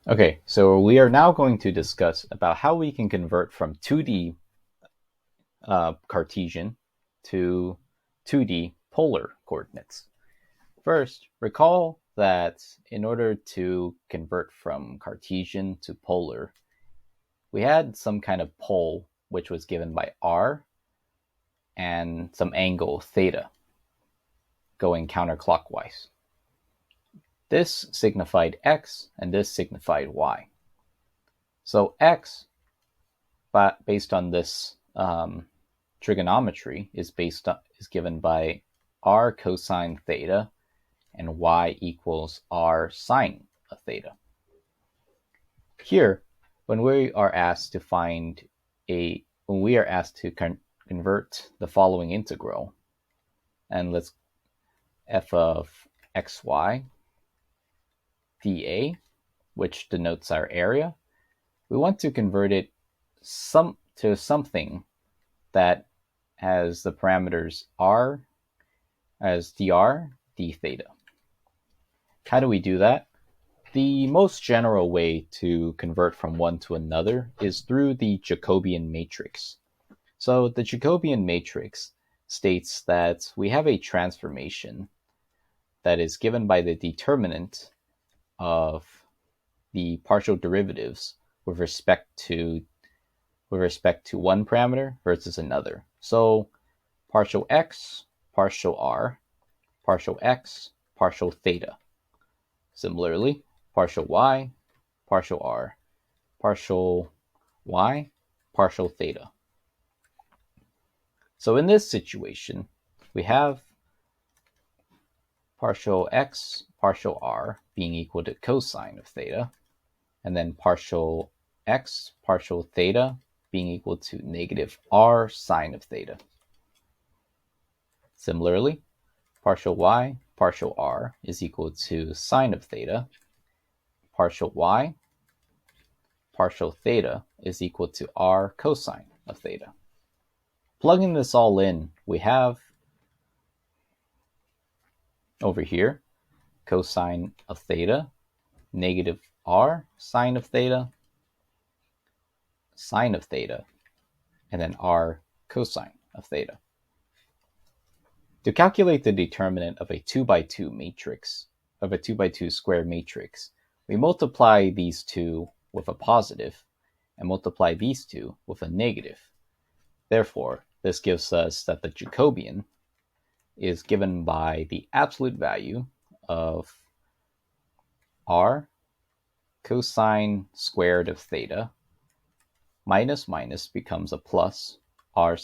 Okay, so we are now going to discuss about how we can convert from 2D Cartesian to 2D polar coordinates. First, recall that in order to convert from Cartesian to polar, we had some kind of pole which was given by r and some angle theta going counterclockwise. This signified x and this signified y. So x, based on this trigonometry, is given by r cosine theta and y equals r sine of theta. Here, when we are asked to convert the following integral, and let's f of xy dA, which denotes our area, we want to convert it to something that has the parameters r as dr d theta. How do we do that? The most general way to convert from one to another is through the Jacobian matrix. So the Jacobian matrix states that we have a transformation that is given by the determinant of the partial derivatives with respect to one parameter versus another. So partial x, partial r, partial x, partial theta. Similarly, partial y, partial r, partial y, partial theta. So in this situation, we have partial x, partial r being equal to cosine of theta, and then partial x, partial theta being equal to negative r sine of theta. Similarly, partial y, partial r is equal to sine of theta, partial y, partial theta is equal to r cosine of theta. Plugging this all in, we have over here cosine of theta, negative r sine of theta, and then r cosine of theta. To calculate the determinant of a 2 by 2 matrix, of a 2 by 2 square matrix, we multiply these two with a positive and multiply these two with a negative. Therefore, this gives us that the Jacobian is given by the absolute value of r cosine squared of theta minus minus becomes a plus r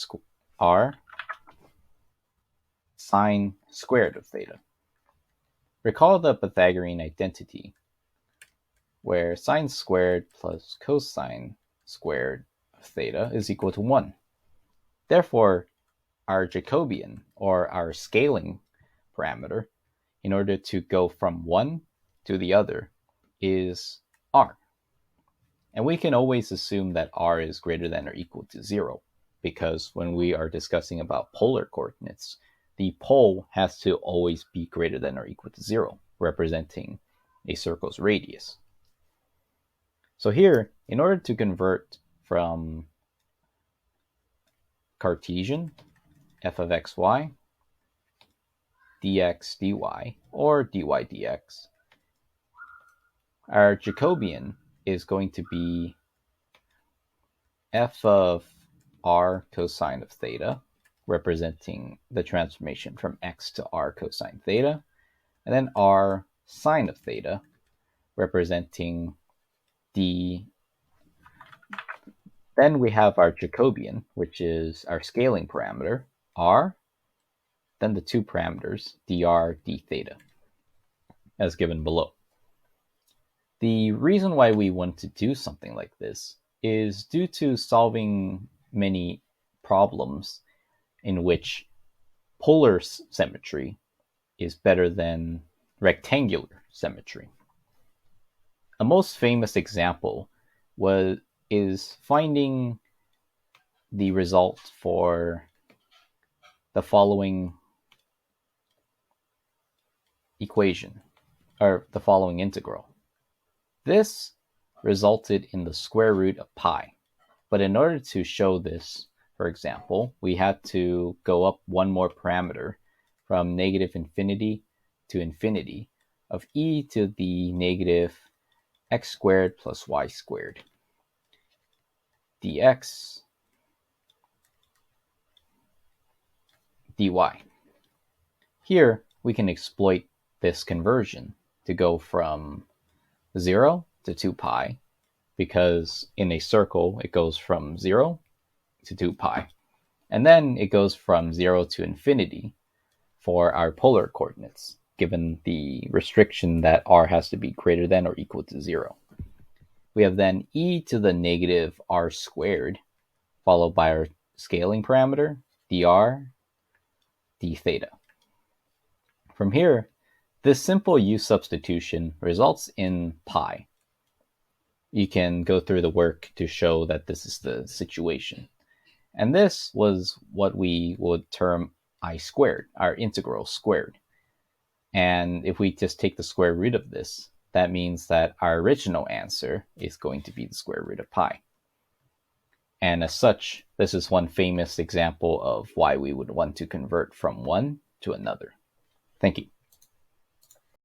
sine squared of theta. Recall the Pythagorean identity, where sine squared plus cosine squared of theta is equal to 1. Therefore, our Jacobian, or our scaling parameter, in order to go from one to the other, is r. And we can always assume that r is greater than or equal to 0, because when we are discussing about polar coordinates, the pole has to always be greater than or equal to 0, representing a circle's radius. So here, in order to convert from Cartesian, f of xy, dx dy, or dy dx, our Jacobian is going to be f of r cosine of theta, representing the transformation from x to r cosine theta, and then r sine of theta, representing the... Then we have our Jacobian, which is our scaling parameter, r, then the two parameters, dr, d theta, as given below. The reason why we want to do something like this is due to solving many problems in which polar symmetry is better than rectangular symmetry. A most famous example is finding the result for the following equation, or the following integral. This resulted in the square root of pi. But in order to show this, for example, we had to go up one more parameter from negative infinity to infinity of e to the negative x squared plus y squared dx dy. Here, we can exploit this conversion to go from 0 to 2 pi, because in a circle, it goes from 0 to 2 pi. And then it goes from 0 to infinity for our polar coordinates, given the restriction that r has to be greater than or equal to 0. We have then e to the negative r squared, followed by our scaling parameter, dr d theta. From here, this simple u substitution results in pi. You can go through the work to show that this is the situation. And this was what we would term I squared, our integral squared. And if we just take the square root of this, that means that our original answer is going to be the square root of pi. And as such, this is one famous example of why we would want to convert from one to another. Thank you.